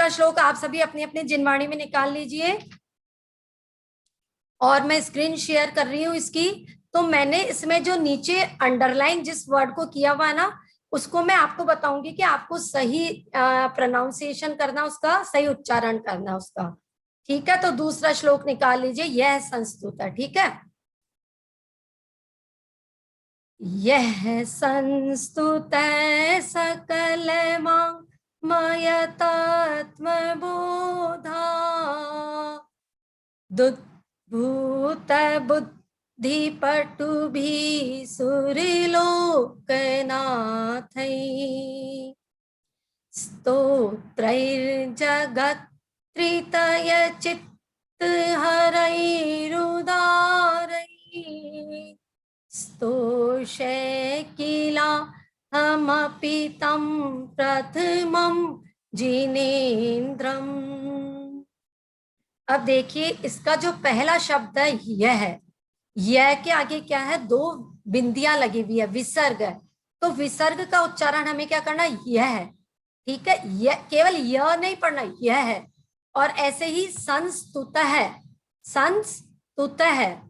श्लोक आप सभी अपनी अपनी जिनवाणी में निकाल लीजिए। और मैं स्क्रीन शेयर कर रही हूँ इसकी। तो मैंने इसमें जो नीचे अंडरलाइन जिस वर्ड को किया हुआ है ना, उसको मैं आपको बताऊंगी कि आपको सही प्रोनाउंसिएशन करना, उसका सही उच्चारण करना उसका। ठीक है, तो दूसरा श्लोक निकाल लीजिए। यह संस्तुत है, ठीक है। यह संस्तुत सकल मय तत्वबोधा दुद्भूत बुद्धि पटु भी सुरलोकनाथै स्तोत्रैर्जगत् त्रितय चित्त हरैरुदारै स्तोषे किला हमपि तं प्रथमं जिनेन्द्रम्। अब देखिए इसका जो पहला शब्द है यह है। यह के आगे क्या है, दो बिंदियां लगी हुई है, विसर्ग है। तो विसर्ग का उच्चारण हमें क्या करना है, यह है। ठीक है, यह केवल यह नहीं पढ़ना, यह है। और ऐसे ही संस्तुत है, संस्तुत है।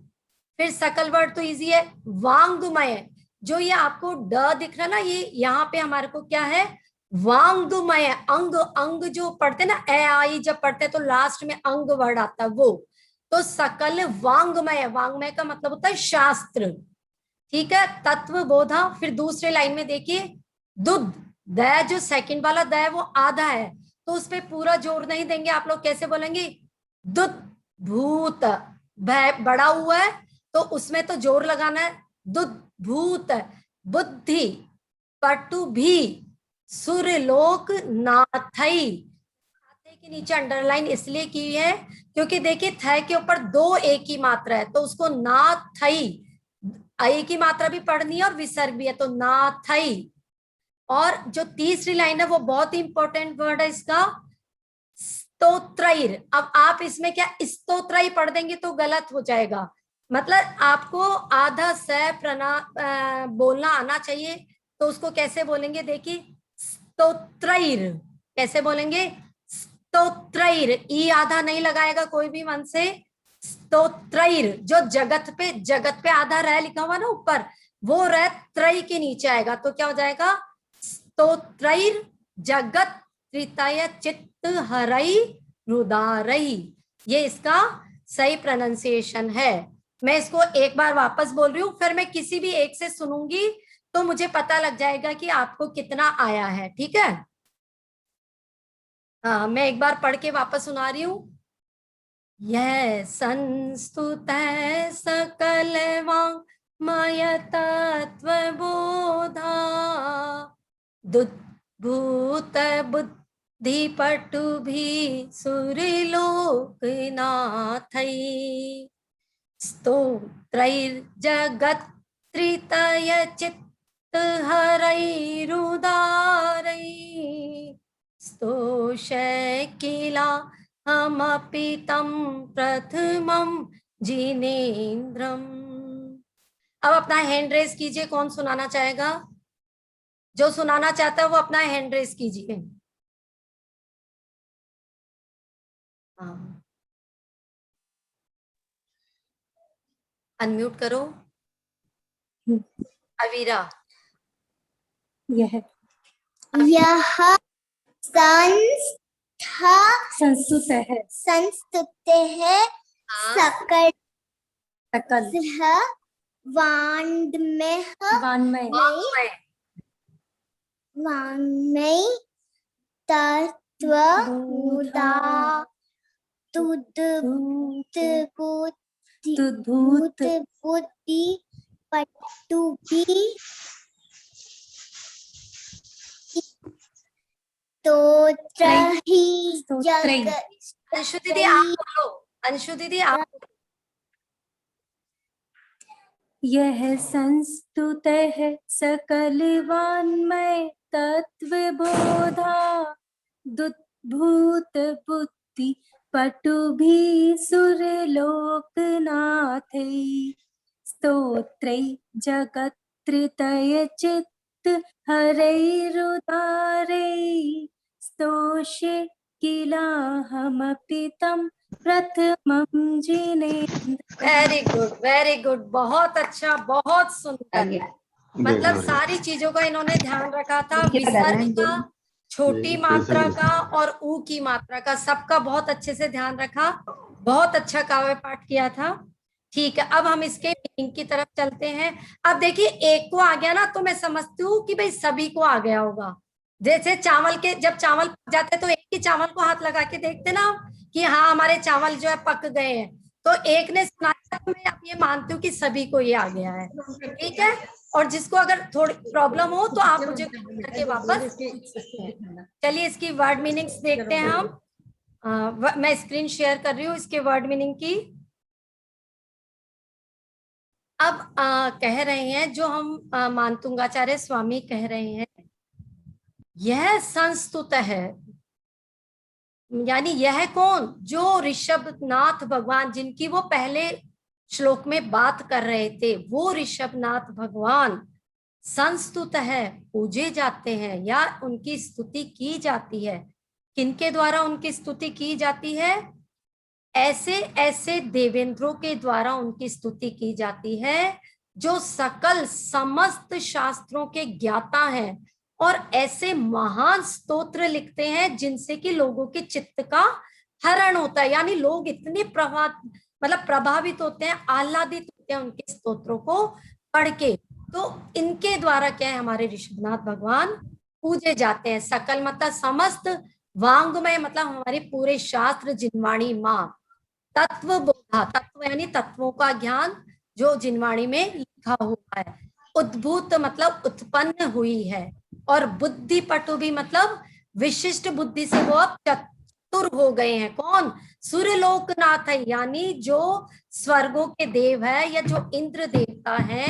फिर सकल वर्ड तो इजी है, वांगमय। जो ये आपको ड दिख रहा है ना, ये यहाँ पे हमारे को क्या है, वांगमय। अंग, अंग जो पढ़ते ना, ए आई जब पढ़ते तो लास्ट में अंग वर्ड आता है वो। तो सकल वांगमय, वांगमय का मतलब होता है शास्त्र। ठीक है, तत्व बोधा। फिर दूसरे लाइन में देखिए, दुध द, जो सेकंड वाला द है वो आधा है, तो उस पर पूरा जोर नहीं देंगे। आप लोग कैसे बोलेंगे, दुध भूत। बड़ा हुआ है तो उसमें तो जोर लगाना है, दुध भूत। बुद्धि पटु भी सुरलोक नाथई। के नीचे अंडरलाइन इसलिए की है क्योंकि देखिए थ के ऊपर दो ए की मात्रा है, तो उसको ना थई, आई की मात्रा भी पढ़नी है और विसर्ग भी है, तो ना थई। और जो तीसरी लाइन है वो बहुत ही इंपॉर्टेंट वर्ड है इसका, स्तोत्रैर। अब आप इसमें क्या स्तोत्रैर पढ़ देंगे तो गलत हो जाएगा। मतलब आपको आधा स बोलना आना चाहिए। तो उसको कैसे बोलेंगे, देखिए स्तोत्रैर। कैसे बोलेंगे, स्तोत्रैर। ई आधा नहीं लगाएगा कोई भी मन से। स्तोत्रैर, जो जगत पे आधा रह लिखा हुआ ना ऊपर, वो रह त्रय के नीचे आएगा, तो क्या हो जाएगा, स्तोत्रैर जगत त्रितय चित्त हरई रुदारई। ये इसका सही प्रोनाउंसिएशन है। मैं इसको एक बार वापस बोल रही हूँ, फिर मैं किसी भी एक से सुनूंगी तो मुझे पता लग जाएगा कि आपको कितना आया है। ठीक है, हाँ मैं एक बार पढ़ के वापस सुना रही हूँ। यह संस्तुत सकल मय तत्व बोधा दुद्भूत बुद्धि पटु भी सुरलोक नाथई स्तोत्रैर्जगत् त्रितय चित्त हरैरुदारै स्तोषे किला हमपि तं प्रथमं जिनेन्द्रम्। अब अपना हैंड रेस कीजिए, कौन सुनाना चाहेगा। जो सुनाना चाहता है वो अपना हैंड रेस कीजिए। हाँ, अनम्यूट करो अवीरा। यह संस्तुत है सकल वाङ्मय तत्त्वबोधा तुद्भूत बुद्धि पटु भी अंशु दीदी आप बोलो, अंशु दीदी आप। यह संस्तुत है सकल वाङ्मय तत्वबोधा दुद्भूत बुद्धि पटु भी सुरलोकनाथै स्तोत्रै जगत्त्रितय चित्त हरैरुदारै स्तोषे किलाहमपि तं प्रथमं जिनेन्द्र। वेरी गुड, बहुत अच्छा, बहुत सुंदर। आगे मतलब सारी चीजों का इन्होंने ध्यान रखा था, विसर्ग का, छोटी मात्रा का और ऊ की मात्रा का, सबका बहुत अच्छे से ध्यान रखा। बहुत अच्छा काव्य पाठ किया था। ठीक है, अब हम इसके मीनिंग की तरफ चलते हैं। अब देखिए, एक को आ गया ना, तो मैं समझती हूँ कि भाई सभी को आ गया होगा। जैसे चावल के, जब चावल पक जाते हैं तो एक ही चावल को हाथ लगा के देखते ना कि हाँ हमारे चावल जो है पक गए हैं। तो एक ने सुनाया तो मैं अब ये मानती हूँ कि सभी को ये आ गया है। ठीक है, और जिसको अगर थोड़ी प्रॉब्लम हो तो आप मुझे करके वापस पूछ सकते हैं। चलिए इसकी वर्ड मीनिंग्स देखते हैं हम। मैं स्क्रीन शेयर कर रही हूँ इसके वर्ड मीनिंग की। अब कह रहे हैं, जो हम मानतुंगाचार्य स्वामी कह रहे हैं, यह संस्तुत है, यानी यह कौन, जो ऋषभनाथ भगवान, जिनकी वो पहले श्लोक में बात कर रहे थे, वो ऋषभनाथ भगवान संस्तुत है, पूजे जाते हैं या उनकी स्तुति की जाती है। किनके द्वारा उनकी स्तुति की जाती है? ऐसे ऐसे देवेंद्रों के द्वारा उनकी स्तुति की जाती है, जो सकल समस्त शास्त्रों के ज्ञाता हैं और ऐसे महान स्तोत्र लिखते हैं जिनसे कि लोगों के चित्त का हरण होता है। यानी लोग इतने प्रभावित होते हैं, आह्लादित होते हैं उनके स्तोत्रों को पढ़ के। तो इनके द्वारा क्या है, हमारे ऋषभनाथ भगवान पूजे जाते हैं। सकल मतलब समस्त, वांग्मय मतलब हमारे पूरे शास्त्र, जिनवाणी माँ, तत्व बोधा, तत्व यानी तत्वों का ज्ञान जो जिनवाणी में लिखा हुआ है। उद्भूत मतलब उत्पन्न हुई है, और बुद्धि पटु भी मतलब विशिष्ट बुद्धि से वो अब चतुर हो गए हैं। कौन? सूर्यलोकनाथ है, यानी जो स्वर्गों के देव है या जो इंद्र देवता है,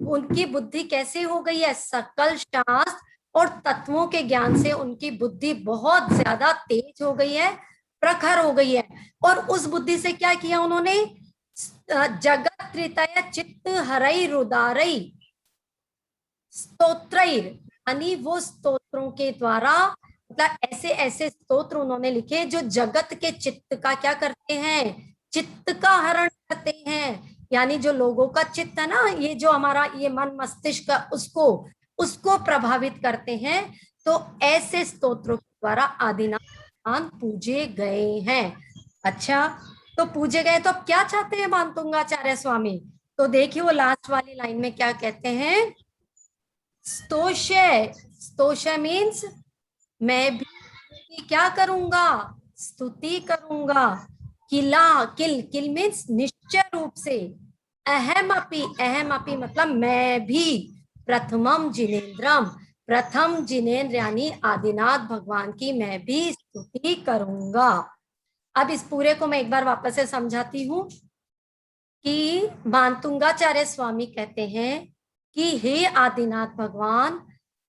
उनकी बुद्धि कैसे हो गई है? सकल शास्त्र और तत्वों के ज्ञान से उनकी बुद्धि बहुत ज्यादा तेज हो गई है, प्रखर हो गई है। और उस बुद्धि से क्या किया उन्होंने? जगत त्रितय चित्त हरई रुदारई स्तोत्रैर, यानी वो स्तोत्रों के द्वारा, मतलब ऐसे ऐसे स्तोत्र उन्होंने लिखे जो जगत के चित्त का क्या करते हैं? चित्त का हरण करते हैं। यानी जो लोगों का चित्त है ना, ये जो हमारा ये मन मस्तिष्क का, उसको प्रभावित करते हैं। तो ऐसे स्तोत्रों के द्वारा आदिनाथ पूजे गए हैं। अच्छा, तो पूजे गए तो अब क्या चाहते हैं मानतुंगाचार्य स्वामी? तो देखिए वो लास्ट वाली लाइन में क्या कहते हैं? स्तोषय, स्तोषय मीन्स मैं भी क्या करूंगा? स्तुति करूंगा। किला, किल मीन्स निश्चय रूप से। अहम अपी मतलब मैं भी। प्रथमम जिनेन्द्रम, प्रथम जिनेन्द्र यानी आदिनाथ भगवान की मैं भी स्तुति करूंगा। अब इस पूरे को मैं एक बार वापस से समझाती हूँ कि मानतुंगाचार्य स्वामी कहते हैं कि हे आदिनाथ भगवान,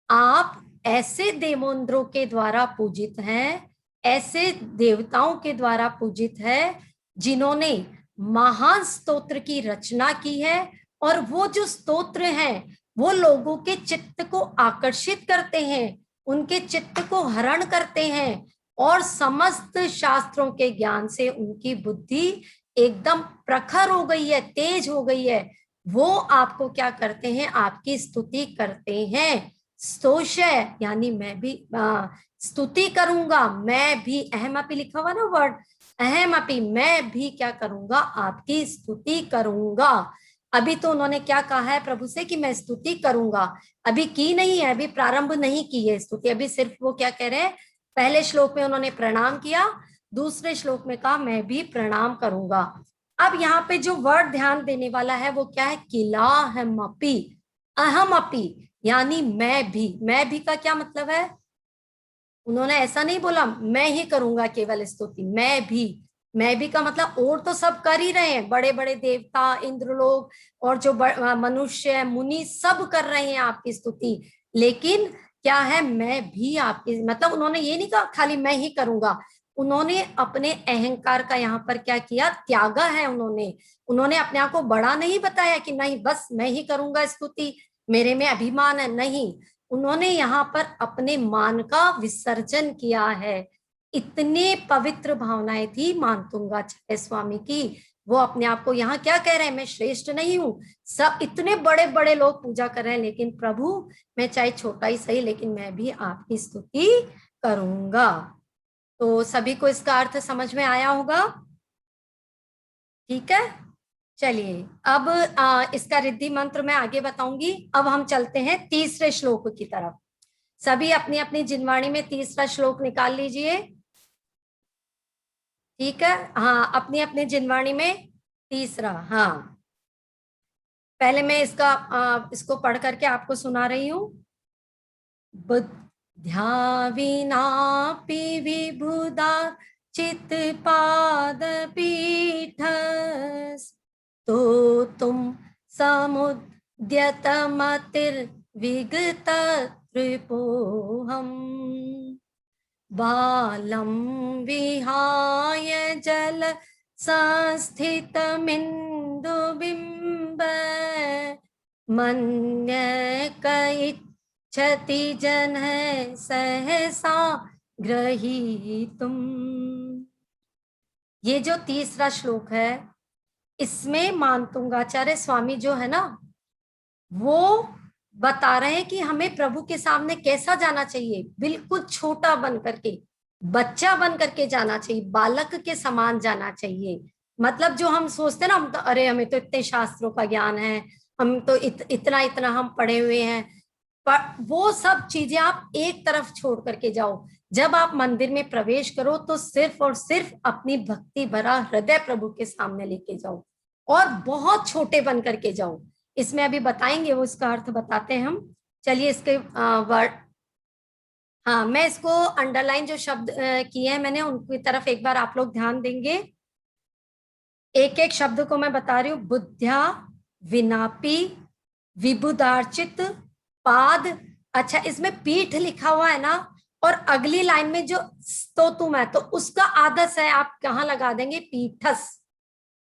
आप ऐसे देवोंद्रों के द्वारा पूजित हैं, ऐसे देवताओं के द्वारा पूजित है, जिन्होंने महान स्तोत्र की रचना की है। और वो जो स्तोत्र हैं वो लोगों के चित्त को आकर्षित करते हैं, उनके चित्त को हरण करते हैं, और समस्त शास्त्रों के ज्ञान से उनकी बुद्धि एकदम प्रखर हो गई है, तेज हो गई है। वो आपको क्या करते हैं? आपकी स्तुति करते हैं। स्तोषय यानी मैं भी स्तुति करूंगा, मैं भी, अहमपि लिखा हुआ ना वर्ड, अहमपि मैं भी क्या करूंगा? आपकी स्तुति करूंगा। अभी तो उन्होंने क्या कहा है प्रभु से कि मैं स्तुति करूंगा, अभी की नहीं है, अभी प्रारंभ नहीं की है स्तुति। अभी सिर्फ वो क्या कह रहे हैं? पहले श्लोक में उन्होंने प्रणाम किया, दूसरे श्लोक में कहा मैं भी प्रणाम करूंगा। अब यहाँ पे जो वर्ड ध्यान देने वाला है वो क्या है? किलाहमपि, अहमपि यानी मैं भी। मैं भी का क्या मतलब है? उन्होंने ऐसा नहीं बोला मैं ही करूंगा केवल स्तुति, मैं भी का मतलब और तो सब कर ही रहे हैं, बड़े बड़े देवता, इंद्र लोग और जो मनुष्य मुनि सब कर रहे हैं आपकी स्तुति, लेकिन क्या है? मैं भी आपकी, मतलब उन्होंने ये नहीं कहा खाली मैं ही करूंगा, उन्होंने अपने अहंकार का यहाँ पर क्या किया? त्यागा है उन्होंने अपने आप को बड़ा नहीं बताया कि नहीं बस मैं ही करूंगा स्तुति, मेरे में अभिमान है, नहीं, उन्होंने यहाँ पर अपने मान का विसर्जन किया है। इतनी पवित्र भावनाएं थी मानतुंगाचार्य स्वामी की। वो अपने आप को यहाँ क्या कह रहे हैं, मैं श्रेष्ठ नहीं हूँ, सब इतने बड़े बड़े लोग पूजा कर रहे हैं, लेकिन प्रभु मैं चाहे छोटा ही सही लेकिन मैं भी आपकी स्तुति करूंगा। तो सभी को इसका अर्थ समझ में आया होगा? ठीक है, चलिए अब इसका रिद्धि मंत्र मैं आगे बताऊंगी। अब हम चलते हैं तीसरे श्लोक की तरफ। सभी अपनी अपनी जिनवाणी में तीसरा श्लोक निकाल लीजिए। ठीक है, हाँ अपनी अपनी जिनवाणी में तीसरा। हाँ पहले मैं इसको पढ़ करके आपको सुना रही हूं। बुद्ध्या विनापि विबुधा चित पाद पीठस् तो तुम समुद्यतमतिर्विगत त्रिपोहम् बालं विहाय जल संस्थितमिन्दुबिम्ब मन्यकैच्छति जनः सहसा ग्रहीतुम्। ये जो तीसरा श्लोक है, इसमें मानतुंगाचार्य स्वामी जो है ना, वो बता रहे हैं कि हमें प्रभु के सामने कैसा जाना चाहिए। बिल्कुल छोटा बन करके, बच्चा बन करके जाना चाहिए, बालक के समान जाना चाहिए। मतलब जो हम सोचते हैं ना, हम तो अरे हमें तो इतने शास्त्रों का ज्ञान है, हम तो इतना इतना हम पढ़े हुए हैं, पर वो सब चीजें आप एक तरफ छोड़ करके जाओ। जब आप मंदिर में प्रवेश करो तो सिर्फ और सिर्फ अपनी भक्ति भरा हृदय प्रभु के सामने लेके जाओ और बहुत छोटे बन करके जाओ। इसमें अभी बताएंगे, वो इसका अर्थ बताते हैं हम। चलिए इसके वर्ड, हाँ मैं इसको अंडरलाइन जो शब्द किए हैं मैंने, उनकी तरफ एक बार आप लोग ध्यान देंगे। एक एक शब्द को मैं बता रही हूँ। बुद्ध्या विनापी विबुधार्चित पाद। अच्छा, इसमें पीठ लिखा हुआ है ना, और अगली लाइन में जो स्तोतुम है तो उसका आदर्श है, आप कहाँ लगा देंगे, पीठस।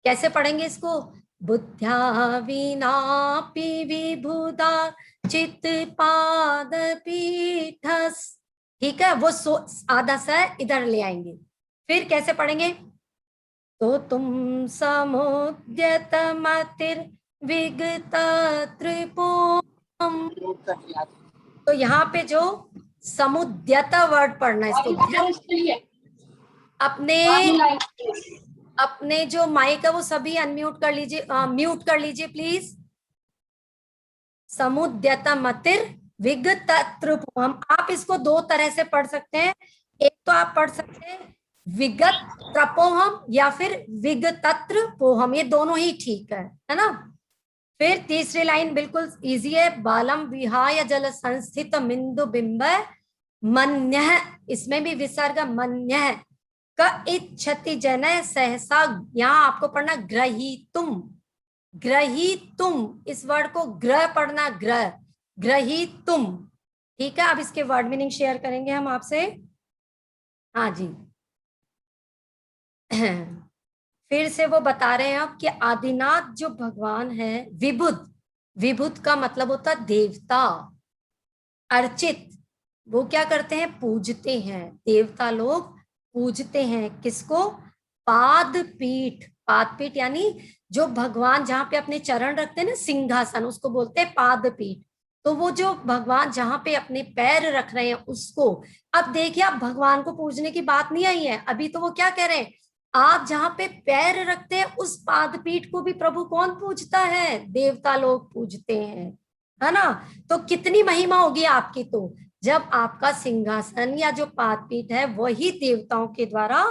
कैसे पढ़ेंगे इसको, बुद्ध्या विनापि विबुधा चित पाद पीठस। ठीक है, वो आदर्श है, इधर ले आएंगे। फिर कैसे पढ़ेंगे, तो तुम समुद्यत मतिर विगत त्रिपुम। तो यहाँ पे जो समुद्यत वर्ड पढ़ना है, इसको अपने जो माइक है वो सभी अनम्यूट कर लीजिए, म्यूट कर लीजिए प्लीज। समुद्यत मतिर विगत त्रिपुम। आप इसको दो तरह से पढ़ सकते हैं। एक तो आप पढ़ सकते हैं विगत त्रपोहम या फिर विगतत्र पोहम, ये दोनों ही ठीक है ना। फिर तीसरी लाइन बिल्कुल इजी है, बालम विहाय जल संस्थित मिंदु बिंब मन्यः, इसमें भी विसर्ग मन्यः का इच्छति जन सहसा। यहाँ आपको पढ़ना ग्रहीतुम, ग्रहीतुम, इस वर्ड को ग्रह पढ़ना, ग्रह, ग्रहीतुम। ठीक है, अब इसके वर्ड मीनिंग शेयर करेंगे हम आपसे। हाँ जी फिर से वो बता रहे हैं अब कि आदिनाथ जो भगवान है, विबुध, विबुध का मतलब होता है देवता, अर्चित, वो क्या करते हैं, पूजते हैं। देवता लोग पूजते हैं किसको, पाद पीठ। पाद पीठ यानी जो भगवान जहाँ पे अपने चरण रखते हैं ना, सिंहासन, उसको बोलते हैं पाद पीठ। तो वो जो भगवान जहाँ पे अपने पैर रख रहे हैं उसको, अब देखिए आप भगवान को पूजने की बात नहीं आई है अभी, तो वो क्या कह रहे हैं, आप जहाँ पे पैर रखते हैं उस पादपीठ को भी प्रभु कौन पूजता है, देवता लोग पूजते हैं, है ना। तो कितनी महिमा होगी आपकी, तो जब आपका सिंहासन या जो पादपीठ है वही देवताओं के द्वारा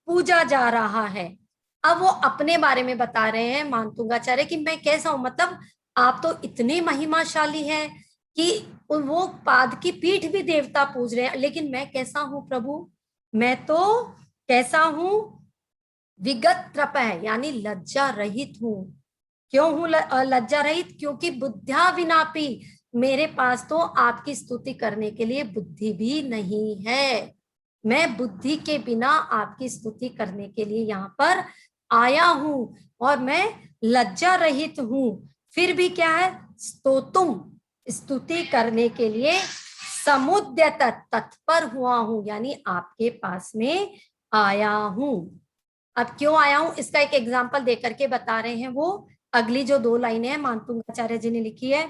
पूजा जा रहा है। अब वो अपने बारे में बता रहे हैं मानतुंगाचार्य कि मैं कैसा हूं, मतलब आप तो इतने महिमाशाली हैं कि वो पाद की पीठ भी देवता पूज रहे हैं, लेकिन मैं कैसा हूं प्रभु, मैं तो कैसा हूं, विगत त्रप है यानी लज्जा रहित हूं। क्यों हूं लज्जा रहित, क्योंकि बुद्ध्या विनापी, मेरे पास तो आपकी स्तुति करने के लिए बुद्धि भी नहीं है। मैं बुद्धि के बिना आपकी स्तुति करने के लिए यहाँ पर आया हूं और मैं लज्जा रहित हूं। फिर भी क्या है, स्तोतुम, स्तुति करने के लिए समुद्यत तत्पर हुआ हूं, यानी आपके पास में आया हूं। अब क्यों आया हूं इसका एक एग्जाम्पल देकर के बता रहे हैं वो अगली जो 2 लाइनें हैं मानतुंगाचार्य जी ने लिखी है।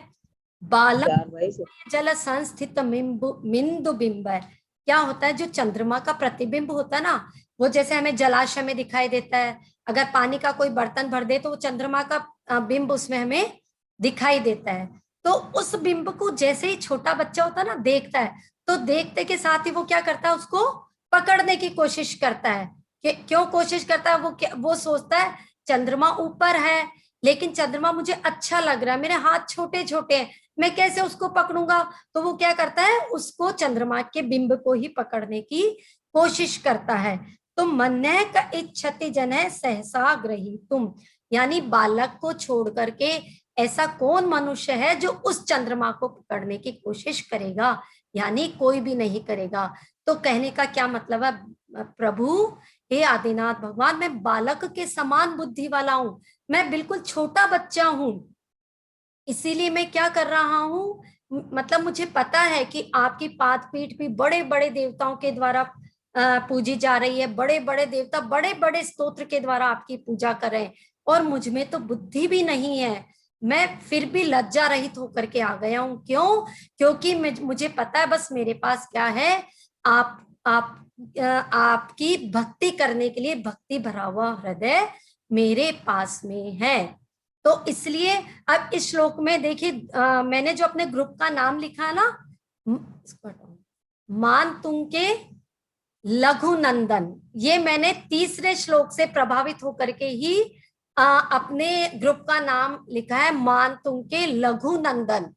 बालक जल संस्थित मिंदु बिंब। क्या होता है, जो चंद्रमा का प्रतिबिंब होता है ना, वो जैसे हमें जलाशय में दिखाई देता है, अगर पानी का कोई बर्तन भर दे तो वो चंद्रमा का बिंब उसमें हमें दिखाई देता है। तो उस बिंब को जैसे ही छोटा बच्चा होता है ना देखता है, तो देखते के साथ ही वो क्या करता है, उसको पकड़ने की कोशिश करता है। क्यों कोशिश करता है, वो सोचता है चंद्रमा ऊपर है, लेकिन चंद्रमा मुझे अच्छा लग रहा है, मेरे हाथ छोटे छोटे हैं, मैं कैसे उसको पकड़ूंगा। तो वो क्या करता है, उसको चंद्रमा के बिंब को ही पकड़ने की कोशिश करता है। तो मन्य का इच्छति जन है सहसा ग्रही तुम, यानी बालक को छोड़ करके ऐसा कौन मनुष्य है जो उस चंद्रमा को पकड़ने की कोशिश करेगा, यानी कोई भी नहीं करेगा। तो कहने का क्या मतलब है, प्रभु हे आदिनाथ भगवान, मैं बालक के समान बुद्धि वाला हूं, मैं बिल्कुल छोटा बच्चा हूं, इसीलिए मैं क्या कर रहा हूं, मतलब मुझे पता है कि आपकी पाद पीठ भी बड़े बड़े देवताओं के द्वारा पूजी जा रही है, बड़े बड़े देवता बड़े बड़े स्तोत्र के द्वारा आपकी पूजा कर रहे हैं, और मुझ में तो बुद्धि भी नहीं है, मैं फिर भी लज्जा रहित होकर के आ गया हूं। क्यों? क्योंकि मुझे पता है बस मेरे पास क्या है, आपकी भक्ति करने के लिए भक्ति भरा हुआ हृदय मेरे पास में है। तो इसलिए अब इस श्लोक में देखिए, मैंने जो अपने ग्रुप का नाम लिखा है ना, मानतुंग के लघु नंदन, ये मैंने तीसरे श्लोक से प्रभावित होकर के ही अपने ग्रुप का नाम लिखा है, मानतुंग के लघु नंदन।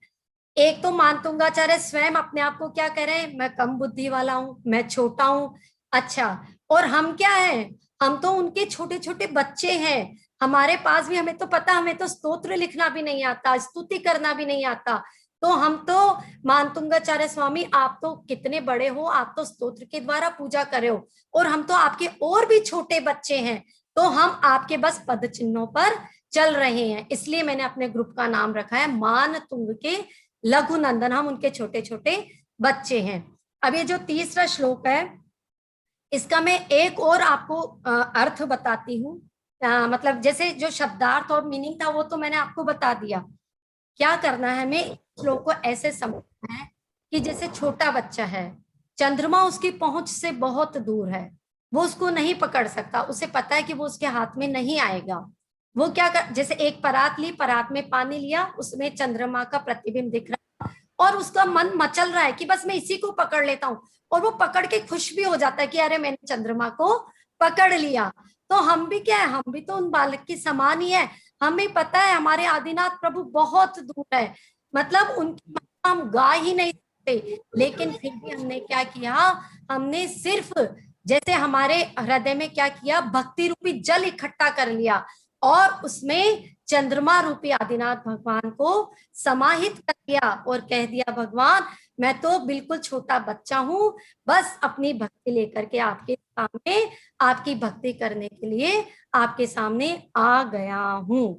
एक तो मानतुंगाचार्य स्वयं अपने आप को क्या कह रहे हैं, मैं कम बुद्धि वाला हूं, मैं छोटा हूं। अच्छा, और हम क्या हैं, हम तो उनके छोटे छोटे बच्चे हैं, हमारे पास भी, हमें तो पता, हमें तो स्तोत्र लिखना भी नहीं आता, स्तुति करना भी नहीं आता। तो हम तो मानतुंगाचार्य स्वामी, आप तो कितने बड़े हो, आप तो स्तोत्र के द्वारा पूजा कर रहे हो, और हम तो आपके और भी छोटे बच्चे हैं, तो हम आपके बस पद चिन्हों पर चल रहे हैं। इसलिए मैंने अपने ग्रुप का नाम रखा है मानतुंग के लघु नंदन, हम उनके छोटे छोटे बच्चे हैं। अब ये जो तीसरा श्लोक है, इसका मैं एक और आपको अर्थ बताती हूँ। मतलब जैसे जो शब्दार्थ और मीनिंग था वो तो मैंने आपको बता दिया। क्या करना है, हमें श्लोक को ऐसे समझना है कि जैसे छोटा बच्चा है, चंद्रमा उसकी पहुंच से बहुत दूर है, वो उसको नहीं पकड़ सकता, उसे पता है कि वो उसके हाथ में नहीं आएगा। वो क्या कर, जैसे एक परात ली, परात में पानी लिया, उसमें चंद्रमा का प्रतिबिंब दिख रहा है, और उसका मन मचल रहा है कि बस मैं इसी को पकड़ लेता हूँ, और वो पकड़ के खुश भी हो जाता है कि अरे मैंने चंद्रमा को पकड़ लिया। तो हम भी क्या है, हम भी तो उन बालक की समान ही है, हमें पता है हमारे आदिनाथ प्रभु बहुत दूर है, मतलब उनकी महिमा हम गा ही नहीं सकते, लेकिन फिर भी हमने क्या किया, हमने सिर्फ जैसे हमारे हृदय में क्या किया, भक्ति रूपी जल इकट्ठा कर लिया, और उसमें चंद्रमा रूपी आदिनाथ भगवान को समाहित कर दिया, और कह दिया भगवान मैं तो बिल्कुल छोटा बच्चा हूं, बस अपनी भक्ति लेकर के आपके सामने, आपकी भक्ति करने के लिए आपके सामने आ गया हूं।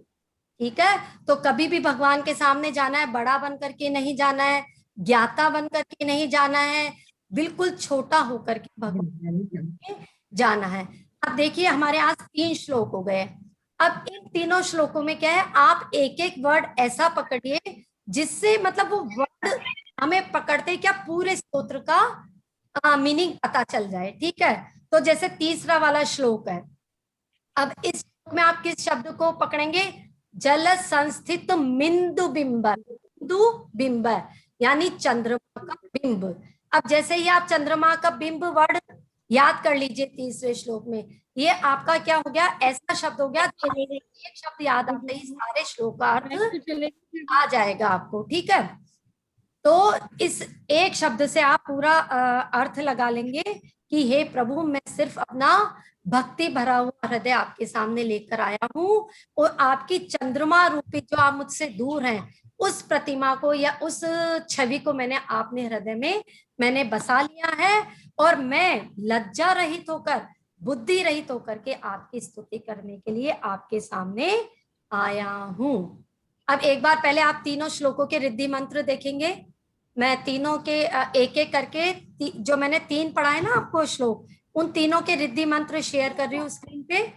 ठीक है, तो कभी भी भगवान के सामने जाना है, बड़ा बन करके नहीं जाना है, ज्ञाता बन करके नहीं जाना है, बिल्कुल छोटा होकर के भगवान के जाना है। अब देखिए हमारे आज 3 श्लोक हो गए। अब इन तीनों श्लोकों में क्या है, आप एक एक वर्ड ऐसा पकड़िए जिससे मतलब वो वर्ड हमें पकड़ते क्या पूरे स्तोत्र का मीनिंग पता चल जाए। ठीक है, तो जैसे तीसरा वाला श्लोक है, अब इस श्लोक में आप किस शब्द को पकड़ेंगे, जल संस्थित मिंदु बिंब, बिंदु बिंब यानी चंद्रमा का बिंब। अब जैसे ही आप चंद्रमा का बिंब वर्ड याद कर लीजिए तीसरे श्लोक में, ये आपका क्या हो गया, ऐसा शब्द हो गया, एक शब्द याद आते ही सारे श्लोक का अर्थ आ जाएगा आपको। ठीक है, तो इस एक शब्द से आप पूरा अर्थ लगा लेंगे कि हे प्रभु, मैं सिर्फ अपना भक्ति भरा हुआ हृदय आपके सामने लेकर आया हूँ, और आपकी चंद्रमा रूपी जो आप मुझसे दूर हैं उस प्रतिमा को या उस छवि को मैंने आपने हृदय में मैंने बसा लिया है, और मैं लज्जा रहित होकर, बुद्धि रहित होकर के आपकी स्तुति करने के लिए आपके सामने आया हूं। अब एक बार पहले आप तीनों श्लोकों के रिद्धि मंत्र देखेंगे। मैं तीनों के एक एक करके जो मैंने 3 पढ़ा है ना आपको श्लोक, उन तीनों के रिद्धि मंत्र शेयर कर रही हूँ स्क्रीन पे।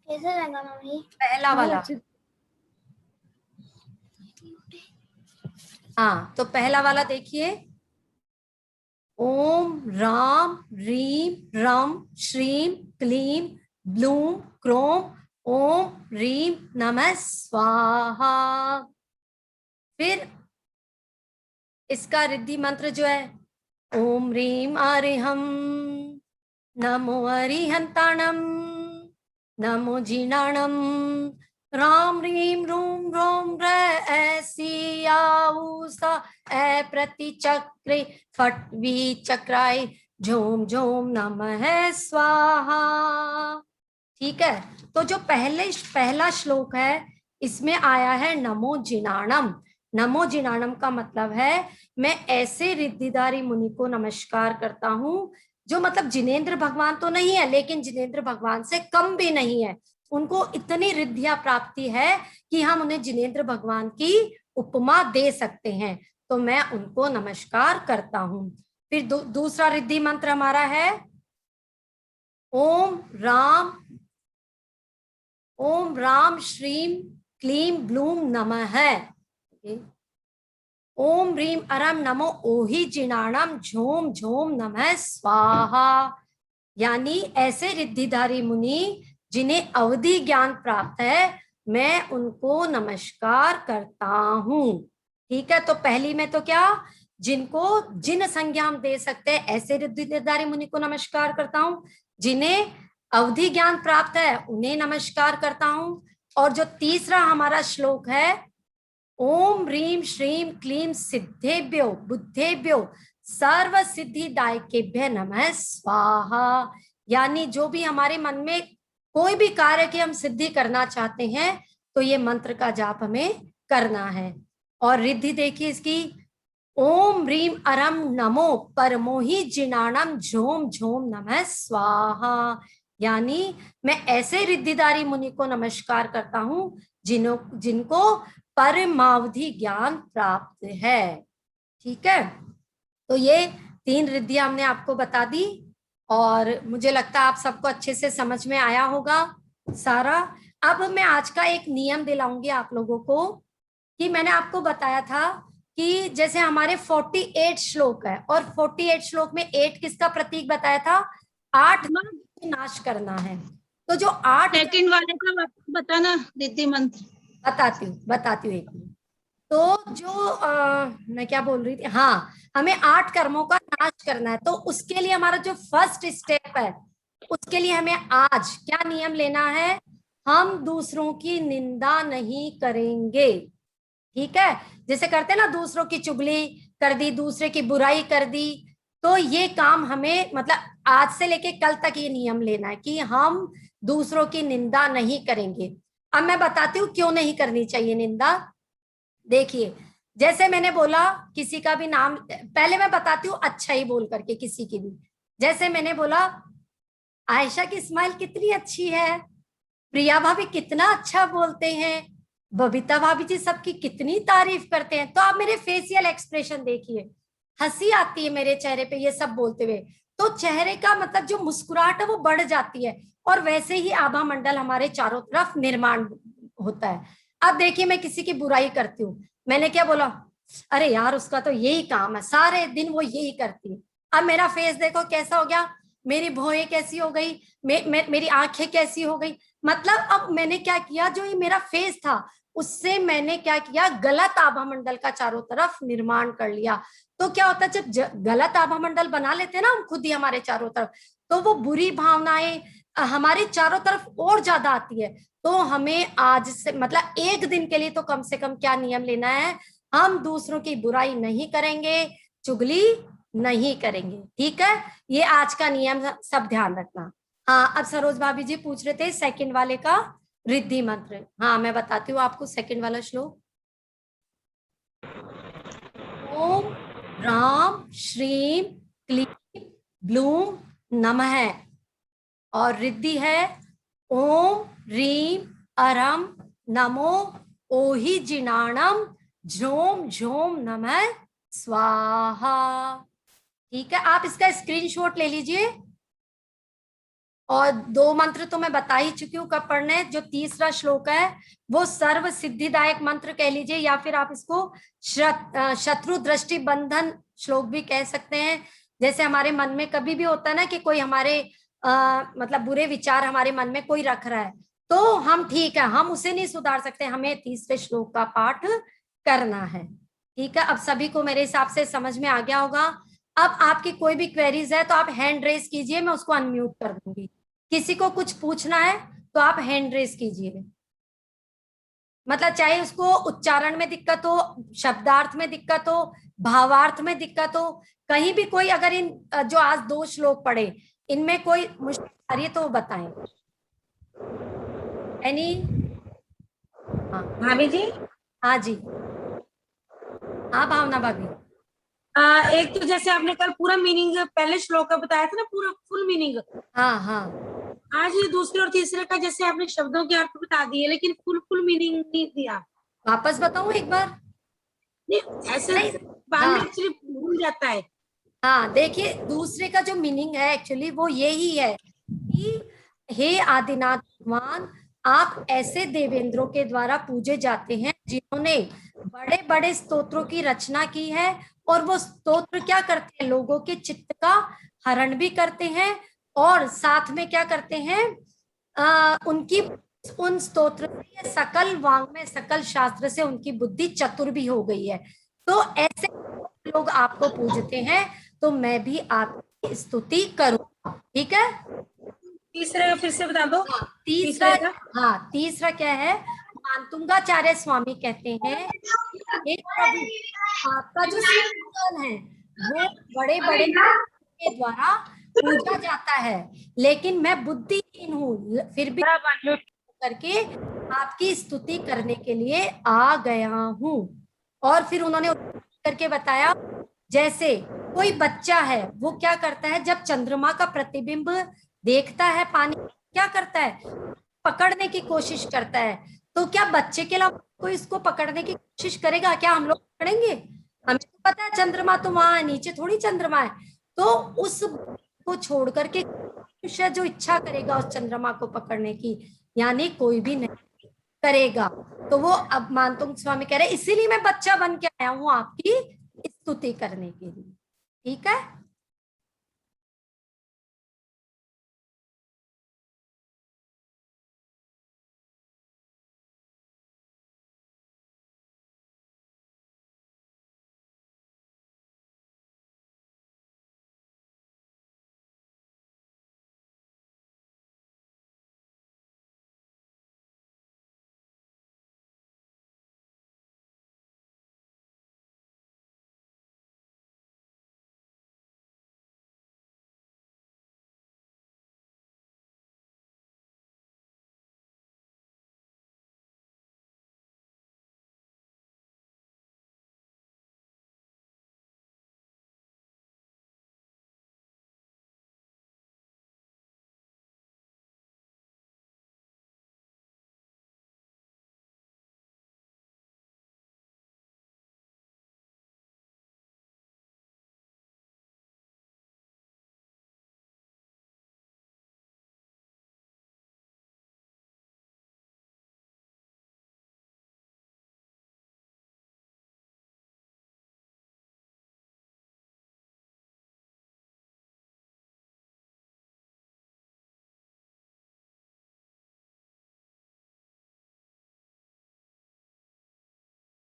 कैसे लगा मम्मी? पहला वाला, हाँ तो पहला वाला देखिए, ओम राम रीम रम श्रीम क्लीम ब्लूम क्रोम ओम रीम नमः स्वाहा। फिर इसका रिद्धि मंत्र जो है, ओम रीम अरिहम नमो अरिहंताणम नमो जीनाणम राम रीम रूम रोम ऐसियाऊसा ए प्रति चक्रे फट वी चक्राय झोम झोम नमः स्वाहा। ठीक है, तो जो पहला श्लोक है इसमें आया है नमो जिनाणम। नमो जिनाणम का मतलब है मैं ऐसे रिद्धिधारी मुनि को नमस्कार करता हूं जो मतलब जिनेंद्र भगवान तो नहीं है लेकिन जिनेंद्र भगवान से कम भी नहीं है, उनको इतनी रिद्धियां प्राप्ति है कि हम उन्हें जिनेंद्र भगवान की उपमा दे सकते हैं, तो मैं उनको नमस्कार करता हूं। फिर दूसरा रिद्धि मंत्र हमारा है ओम राम श्रीम क्लीम ब्लूम नमः। ओम रीम अरम नमो ओहि जिनाणम झोम झोम नमः स्वाहा। यानी ऐसे रिद्धिधारी मुनि जिन्हें अवधि ज्ञान प्राप्त है मैं उनको नमस्कार करता हूं। ठीक है, तो पहली में तो क्या, जिनको जिन संज्ञा हम दे सकते हैं ऐसे रिद्धिधारी मुनि को नमस्कार करता हूं, जिन्हें अवधि ज्ञान प्राप्त है उन्हें नमस्कार करता हूं। और जो तीसरा हमारा श्लोक है, ओम रीम श्रीम क्लीम सिद्धेभ्यो बुद्धेभ्यो सर्व सिद्धिदायकेभ्य नमः स्वाहा। यानी जो भी हमारे मन में कोई भी कार्य की हम सिद्धि करना चाहते हैं तो ये मंत्र का जाप हमें करना है। और रिद्धि देखिए इसकी, ओम रीम अरम नमो परमोहि जिनाणम झोम झोम नमः स्वाहा। यानी मैं ऐसे रिद्धिधारी मुनि को नमस्कार करता हूं जिनको परमावधि ज्ञान प्राप्त है। ठीक है, तो ये 3 रिद्धियां हमने आपको बता दी और मुझे लगता है आप सबको अच्छे से समझ में आया होगा सारा। अब मैं आज का एक नियम दिलाऊंगी आप लोगों को कि मैंने आपको बताया था कि जैसे हमारे 48 श्लोक है और 48 श्लोक में 8 किसका प्रतीक बताया था, 8 नाश करना है। तो जो 8 सेकंड वाले का बताना रिद्धि मंत्र। बताती हूँ एक मिनट। तो जो मैं क्या बोल रही थी, हाँ हमें 8 कर्मों का नाश करना है, तो उसके लिए हमारा जो फर्स्ट स्टेप है उसके लिए हमें आज क्या नियम लेना है, हम दूसरों की निंदा नहीं करेंगे। ठीक है, जैसे करते हैं ना, दूसरों की चुगली कर दी, दूसरे की बुराई कर दी, तो ये काम हमें मतलब आज से लेके कल तक ये नियम लेना है कि हम दूसरों की निंदा नहीं करेंगे। अब मैं बताती हूँ क्यों नहीं करनी चाहिए निंदा। देखिए, जैसे मैंने बोला किसी का भी नाम, पहले मैं बताती हूँ अच्छा ही बोल करके किसी की भी। जैसे मैंने बोला आयशा की स्माइल कितनी अच्छी है, प्रिया भाभी कितना अच्छा बोलते हैं, बबीता भाभी जी सबकी कितनी तारीफ करते हैं, तो आप मेरे फेशियल एक्सप्रेशन देखिए, हंसी आती है मेरे चेहरे पे ये सब बोलते हुए, तो चेहरे का मतलब जो मुस्कुराहट है वो बढ़ जाती है और वैसे ही आभा मंडल हमारे चारों तरफ निर्माण होता है। अब देखिए मैं किसी की बुराई करती हूँ, मैंने क्या बोला, अरे यार उसका तो यही काम है, सारे दिन वो यही करती है। अब मेरा फेस देखो कैसा हो गया, मेरी भौहें कैसी हो गई, मेरी आंखें कैसी हो गई। मतलब अब मैंने क्या किया, जो ये मेरा फेस था उससे मैंने क्या किया, गलत आभा मंडल का चारों तरफ निर्माण कर लिया। तो क्या होता है, जब गलत आभा मंडल बना लेते हैं ना हम खुद ही हमारे चारों तरफ, तो वो बुरी भावनाएं हमारे चारों तरफ और ज्यादा आती है। तो हमें आज से मतलब एक दिन के लिए तो कम से कम क्या नियम लेना है, हम दूसरों की बुराई नहीं करेंगे, चुगली नहीं करेंगे। ठीक है, ये आज का नियम सब ध्यान रखना। हाँ, अब सरोज भाभी जी पूछ रहे थे सेकंड वाले का रिद्धि मंत्र। हाँ मैं बताती हूँ आपको सेकंड वाला श्लोक, ओम राम श्रीम क्लीम ब्लूम नमः। और रिद्धि है ओम रीम अरम नमो ओहि जिनाणम झोम झोम नमः स्वाहा। ठीक है, आप इसका स्क्रीनशॉट ले लीजिए। और 2 मंत्र तो मैं बता ही चुकी हूँ कब पढ़ने। जो तीसरा श्लोक है वो सर्व सिद्धिदायक मंत्र कह लीजिए, या फिर आप इसको शत्रु दृष्टि बंधन श्लोक भी कह सकते हैं। जैसे हमारे मन में कभी भी होता है ना कि कोई हमारे मतलब बुरे विचार हमारे मन में कोई रख रहा है, तो हम ठीक है, हम उसे नहीं सुधार सकते, हमें तीसरे श्लोक का पाठ करना है। ठीक है, अब सभी को मेरे हिसाब से समझ में आ गया होगा। अब आपकी कोई भी क्वेरीज है तो आप हैंड रेस कीजिए, मैं उसको अनम्यूट कर दूंगी। किसी को कुछ पूछना है तो आप हैंड रेस कीजिए, मतलब चाहे उसको उच्चारण में दिक्कत हो, शब्दार्थ में दिक्कत हो, भावार्थ में दिक्कत हो, कहीं भी कोई अगर इन जो आज 2 श्लोक पढ़े इनमें कोई मुश्किल आ रही है तो वो बताएं। एनी? हाँ भाभी जी, हाँ जी, हाँ भावना भाभी। एक तो जैसे आपने कल पूरा मीनिंग पहले श्लोक का बताया था ना, पूरा फुल मीनिंग। हाँ हाँ, आज ये दूसरे और तीसरे का जैसे आपने शब्दों के अर्थ बता दिए, लेकिन फुल मीनिंग नहीं दिया। वापस बताऊं एक बार? नहीं, ऐसे नहीं, बाद में हाँ एक्चुअली भूल जाता है। हाँ, देखिए दूसरे का जो मीनिंग है एक्चुअली वो यही है कि हे आदिनाथ भगवान, आप ऐसे देवेंद्रों के द्वारा पूजे जाते हैं जिन्होंने बड़े बड़े स्तोत्रों की रचना की है, और वो स्तोत्र क्या करते हैं, लोगों के चित्त का हरण भी करते हैं, और साथ में क्या करते हैं, उनकी उन स्तोत्र से सकल वांग्मय सकल शास्त्र से उनकी बुद्धि चतुर भी हो गई है। तो ऐसे लोग आपको पूजते हैं, तो मैं भी आपकी स्तुति करूंगा। ठीक है, तीसरे का फिर से बता दो। हाँ, तीसरा, तीसरे का हाँ तीसरा क्या है, मानतुंगाचार्य स्वामी कहते हैं, हे प्रभु, आपका जो सिंहासन है वो बड़े बड़े के द्वारा पूजा जाता है, लेकिन मैं बुद्धिहीन हूँ, फिर भी करके आपकी स्तुति करने के लिए आ गया हूँ। और फिर उन्होंने करके बताया, जैसे कोई बच्चा है वो क्या करता है, जब चंद्रमा का प्रतिबिंब देखता है पानी, क्या करता है, पकड़ने की कोशिश करता है। तो क्या बच्चे के अलावा कोई इसको पकड़ने की कोशिश करेगा? क्या हम लोग पकड़ेंगे? हमें तो पता है चंद्रमा तो वहां है, नीचे थोड़ी चंद्रमा है। तो उस को छोड़ करके मनुष्य जो इच्छा करेगा उस चंद्रमा को पकड़ने की, यानी कोई भी नहीं करेगा। तो वो अब मानतुंग स्वामी कह रहे इसीलिए मैं बच्चा बन के आया हूं आपकी स्तुति करने के लिए। ठीक है।